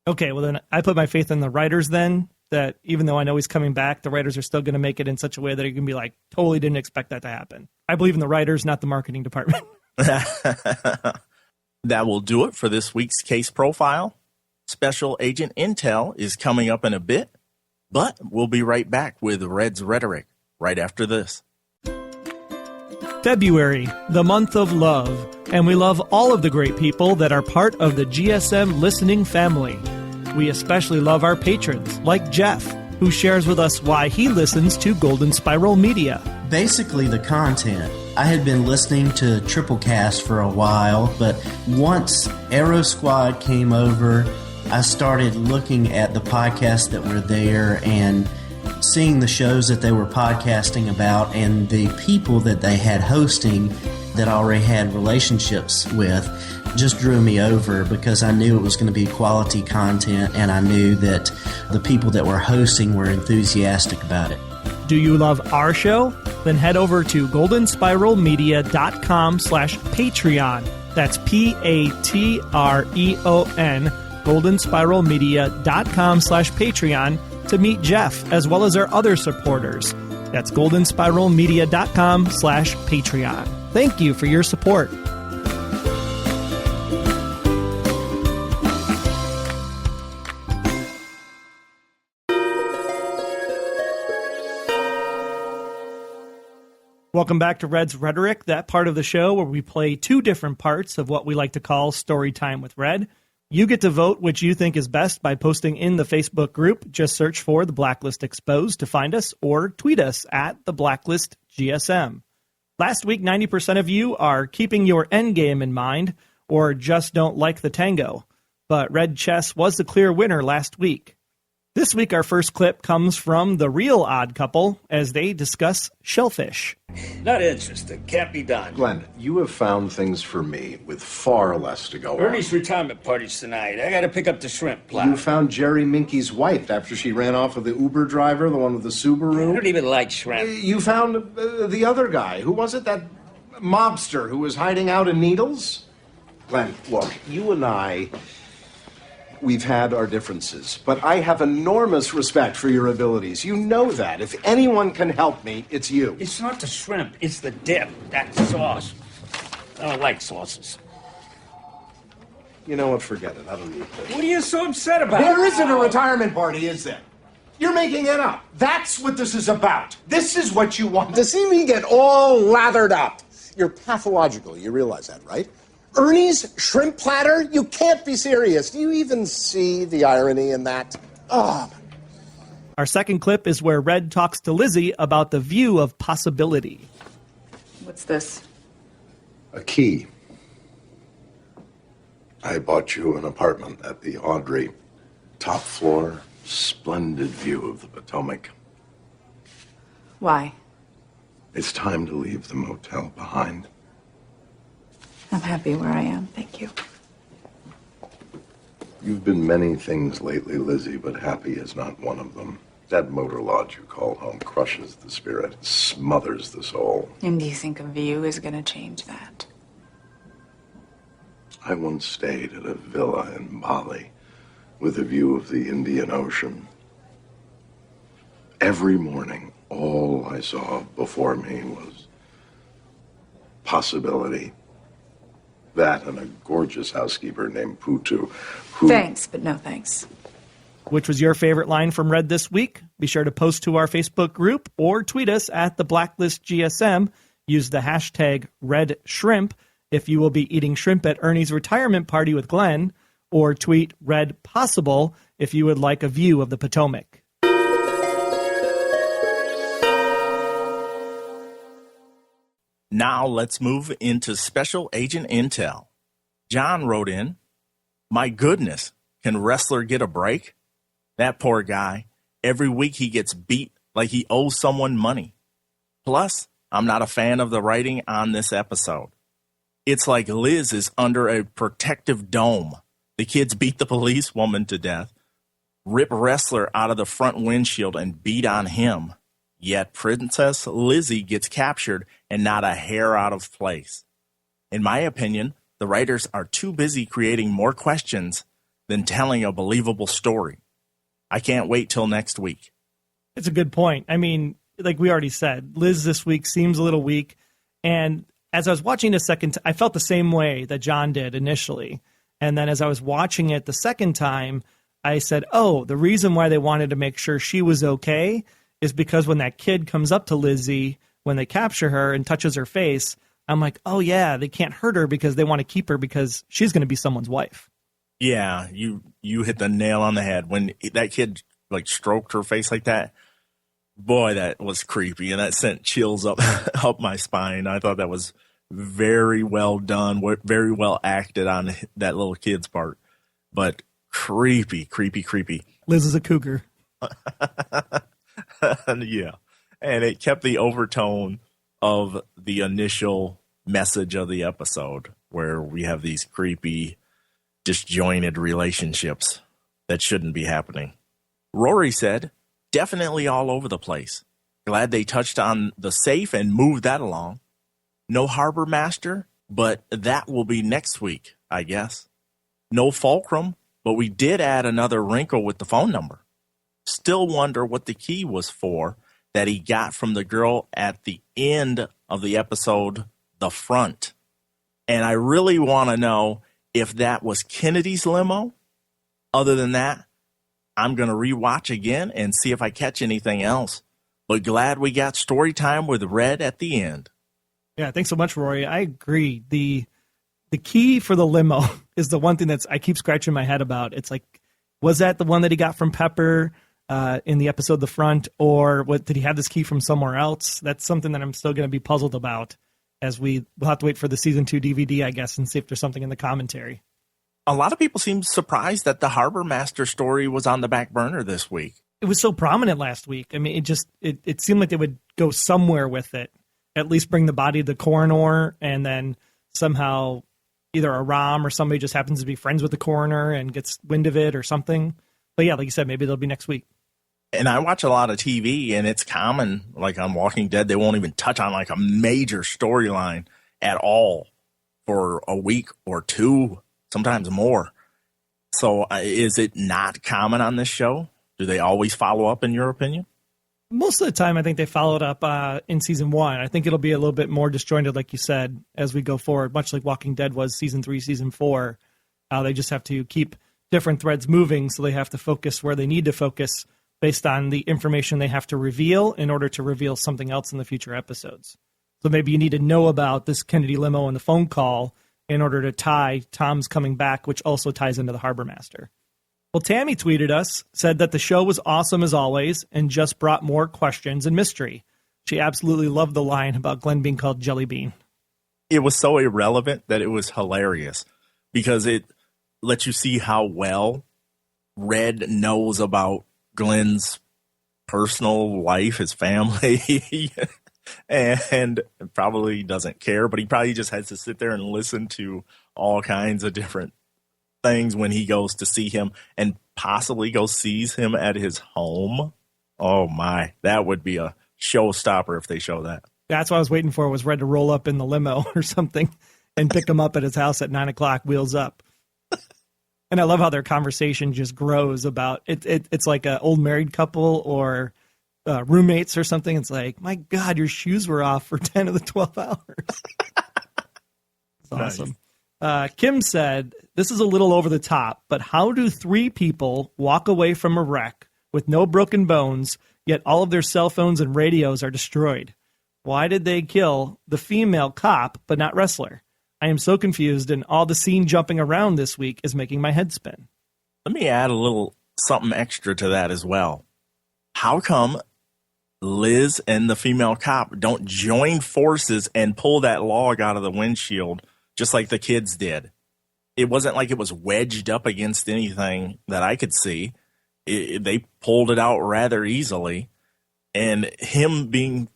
Okay, well then I put my faith in the writers then, that even though I know he's coming back, the writers are still going to make it in such a way that it can be like, totally didn't expect that to happen. I believe in the writers, not the marketing department. That will do it for this week's case profile. Special Agent Intel is coming up in a bit, but we'll be right back with Red's Rhetoric right after this. February, the month of love, and we love all of the great people that are part of the GSM listening family. We especially love our patrons like Jeff, who shares with us why he listens to Golden Spiral Media. Basically, the content. I had been listening to Triplecast for a while, but once Aero Squad came over, I started looking at the podcasts that were there and seeing the shows that they were podcasting about and the people that they had hosting that I already had relationships with just drew me over because I knew it was going to be quality content and I knew that the people that were hosting were enthusiastic about it. Do you love our show? Then head over to goldenspiralmedia.com/Patreon. That's Patreon, goldenspiralmedia.com/Patreon to meet Jeff as well as our other supporters. That's goldenspiralmedia.com/Patreon. Thank you for your support. Welcome back to Red's Rhetoric, that part of the show where we play two different parts of what we like to call Story Time with Red. You get to vote which you think is best by posting in the Facebook group. Just search for The Blacklist Exposed to find us or tweet us at The Blacklist GSM. Last week, 90% of you are keeping your endgame in mind or just don't like the tango. But Red Chess was the clear winner last week. This week, our first clip comes from The Real Odd Couple as they discuss shellfish. Not interested. Can't be done. Glenn, you have found things for me with far less to go on. Ernie's retirement party's tonight. I gotta pick up the shrimp plow. You found Jerry Minky's wife after she ran off with the Uber driver, the one with the Subaru. I don't even like shrimp. You found the other guy. Who was it? That mobster who was hiding out in Needles? Glenn, look, you and I, we've had our differences, but I have enormous respect for your abilities. You know that. If anyone can help me, it's you. It's not the shrimp. It's the dip. That sauce. I don't like sauces. You know what? Forget it. I don't need this. What are you so upset about? There isn't a retirement party, is there? You're making it up. That's what this is about. This is what you want. To see me get all lathered up. You're pathological. You realize that, right? Ernie's shrimp platter? You can't be serious. Do you even see the irony in that? Oh. Our second clip is where Red talks to Lizzie about the view of possibility. What's this? A key. I bought you an apartment at the Audrey. Top floor, splendid view of the Potomac. Why? It's time to leave the motel behind. I'm happy where I am, thank you. You've been many things lately, Lizzie, but happy is not one of them. That motor lodge you call home crushes the spirit, smothers the soul. And do you think a view is going to change that? I once stayed at a villa in Bali with a view of the Indian Ocean. Every morning, all I saw before me was possibility. That and a gorgeous housekeeper named Putu, who... Thanks, but no thanks. Which was your favorite line from Red this week? Be sure to post to our Facebook group or tweet us at the Blacklist GSM. Use the hashtag RedShrimp if you will be eating shrimp at Ernie's retirement party with Glenn, or tweet Red Possible if you would like a view of the Potomac. Now let's move into Special Agent Intel. John wrote in, "My goodness, can Ressler get a break? That poor guy, every week he gets beat like he owes someone money. Plus, I'm not a fan of the writing on this episode. It's like Liz is under a protective dome. The kids beat the police woman to death, rip Ressler out of the front windshield and beat on him. Yet Princess Lizzie gets captured and not a hair out of place. In my opinion, the writers are too busy creating more questions than telling a believable story. I can't wait till next week." It's a good point. I mean, like we already said, Liz this week seems a little weak. And as I was watching a second, I felt the same way that John did initially. And then as I was watching it the second time, I said, oh, the reason why they wanted to make sure she was okay is because when that kid comes up to Lizzie, when they capture her and touches her face, I'm like, oh, yeah, they can't hurt her because they want to keep her because she's going to be someone's wife. Yeah, you hit the nail on the head. When that kid like stroked her face like that. Boy, that was creepy, and that sent chills up up my spine. I thought that was very well done, very well acted on that little kid's part. But creepy. Liz is a cougar. Yeah. And it kept the overtone of the initial message of the episode, where we have these creepy, disjointed relationships that shouldn't be happening. Rory said, definitely all over the place. Glad they touched on the safe and moved that along. No harbor master, but that will be next week, I guess. No fulcrum, but we did add another wrinkle with the phone number. Still wonder what the key was for that he got from the girl at the end of the episode, The Front. And I really want to know if that was Kennedy's limo. Other than that, I'm going to rewatch again and see if I catch anything else. But glad we got story time with Red at the end. Yeah, thanks so much, Rory. I agree. The key for the limo is the one thing I keep scratching my head about. It's like, was that the one that he got from Pepper in the episode The Front, or did he have this key from somewhere else? That's something that I'm still going to be puzzled about as we'll have to wait for the season 2 DVD, I guess, and see if there's something in the commentary. A lot of people seem surprised that the Harbor Master story was on the back burner this week. It was so prominent last week. I mean, it seemed like they would go somewhere with it, at least bring the body to the coroner, and then somehow either a Rom or somebody just happens to be friends with the coroner and gets wind of it or something. But yeah, like you said, maybe they'll be next week. And I watch a lot of TV, and it's common, like on Walking Dead, they won't even touch on like a major storyline at all for a week or two, sometimes more. So is it not common on this show? Do they always follow up, in your opinion? Most of the time, I think they followed up in season 1. I think it'll be a little bit more disjointed, like you said, as we go forward, much like Walking Dead was season 3, season 4. They just have to keep different threads moving, so they have to focus where they need to focus based on the information they have to reveal in order to reveal something else in the future episodes. So maybe you need to know about this Kennedy limo and the phone call in order to tie Tom's coming back, which also ties into the Harbor Master. Well, Tammy tweeted us, said that the show was awesome as always and just brought more questions and mystery. She absolutely loved the line about Glenn being called Jelly Bean. It was so irrelevant that it was hilarious because it lets you see how well Red knows about Glenn's personal life, his family, and probably doesn't care, but he probably just has to sit there and listen to all kinds of different things when he goes to see him and possibly go sees him at his home. Oh my, that would be a showstopper if they show that. That's what I was waiting for, was Red to roll up in the limo or something and pick him up at his house at 9:00, wheels up. And I love how their conversation just grows about it. It's like an old married couple or roommates or something. It's like, my God, your shoes were off for 10 of the 12 hours. It's awesome. Nice. Kim said, this is a little over the top, but how do 3 people walk away from a wreck with no broken bones, yet all of their cell phones and radios are destroyed? Why did they kill the female cop, but not Ressler? I am so confused, and all the scene jumping around this week is making my head spin. Let me add a little something extra to that as well. How come Liz and the female cop don't join forces and pull that log out of the windshield just like the kids did? It wasn't like it was wedged up against anything that I could see. They pulled it out rather easily, and him being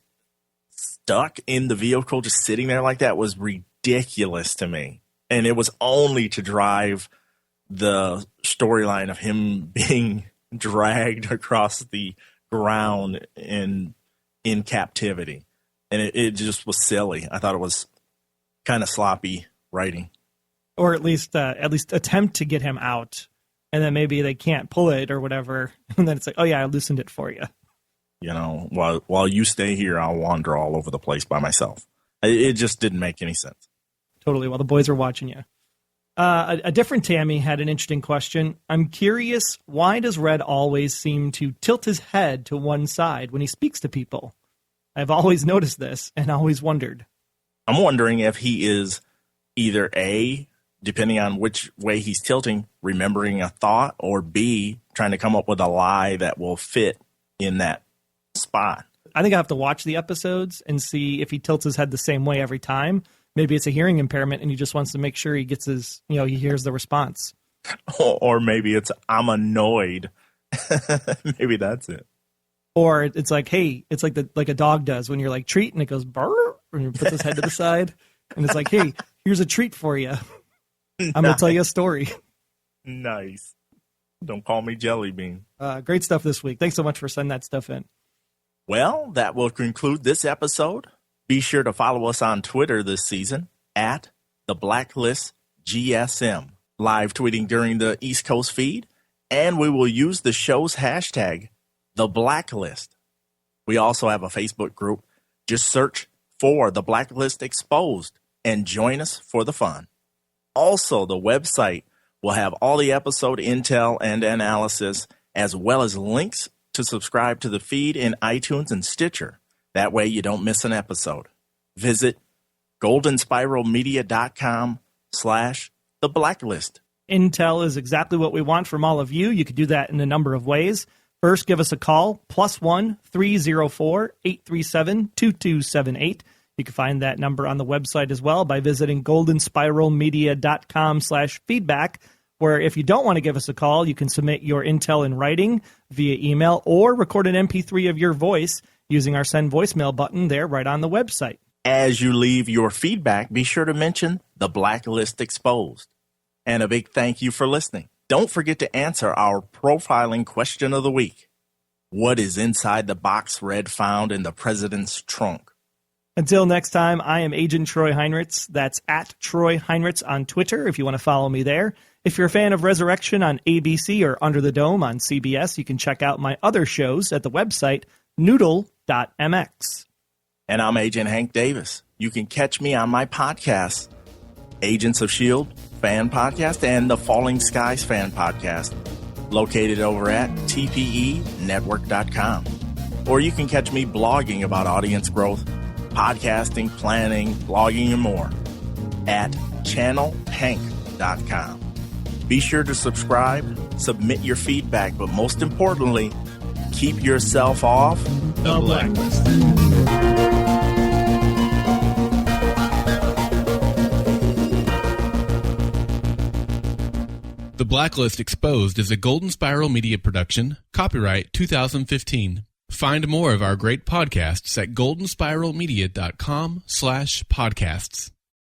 stuck in the vehicle just sitting there like that was ridiculous to me. And it was only to drive the storyline of him being dragged across the ground in captivity. And it just was silly. I thought it was kind of sloppy writing. Or at least attempt to get him out. And then maybe they can't pull it or whatever. And then it's like, oh yeah, I loosened it for you. You know, while you stay here, I'll wander all over the place by myself. It just didn't make any sense. Totally, while the boys are watching you. A different Tammy had an interesting question. I'm curious, why does Red always seem to tilt his head to one side when he speaks to people? I've always noticed this and always wondered. I'm wondering if he is either A, depending on which way he's tilting, remembering a thought, or B, trying to come up with a lie that will fit in that spot. I think I have to watch the episodes and see if he tilts his head the same way every time. Maybe it's a hearing impairment and he just wants to make sure he gets his, he hears the response. Or maybe it's, I'm annoyed. Maybe that's it. Or it's like, hey, it's like a dog does when you're like treat and it goes brr and he puts his head to the side and it's like, hey, here's a treat for you. I'm going to tell you a story. Nice. Don't call me Jelly Bean. Great stuff this week. Thanks so much for sending that stuff in. Well, that will conclude this episode. Be sure to follow us on Twitter this season at the Blacklist GSM, live tweeting during the East Coast feed, and we will use the show's hashtag, the Blacklist. We also have a Facebook group. Just search for the Blacklist Exposed and join us for the fun. Also, the website will have all the episode intel and analysis, as well as links to subscribe to the feed in iTunes and Stitcher. That way you don't miss an episode. Visit goldenspiralmedia.com/the Blacklist. Intel is exactly what we want from all of you. You could do that in a number of ways. First, give us a call, +1 304 837 2278. You can find that number on the website as well by visiting goldenspiralmedia.com/feedback, where if you don't want to give us a call, you can submit your intel in writing via email or record an MP3 of your voice using our send voicemail button there right on the website. As you leave your feedback, be sure to mention the Blacklist Exposed. And a big thank you for listening. Don't forget to answer our profiling question of the week. What is inside the box Red found in the president's trunk? Until next time, I am Agent Troy Heinrichs. That's at Troy Heinrichs on Twitter if you want to follow me there. If you're a fan of Resurrection on ABC or Under the Dome on CBS, you can check out my other shows at the website noodle.mx. And I'm Agent Hank Davis. You can catch me on my podcasts, Agents of S.H.I.E.L.D. Fan Podcast and the Falling Skies Fan Podcast, located over at tpenetwork.com. Or you can catch me blogging about audience growth, podcasting, planning, blogging, and more at channelhank.com. Be sure to subscribe, submit your feedback, but most importantly, keep yourself off The Blacklist. The Blacklist Exposed is a Golden Spiral Media production, copyright 2015. Find more of our great podcasts at goldenspiralmedia.com/podcasts.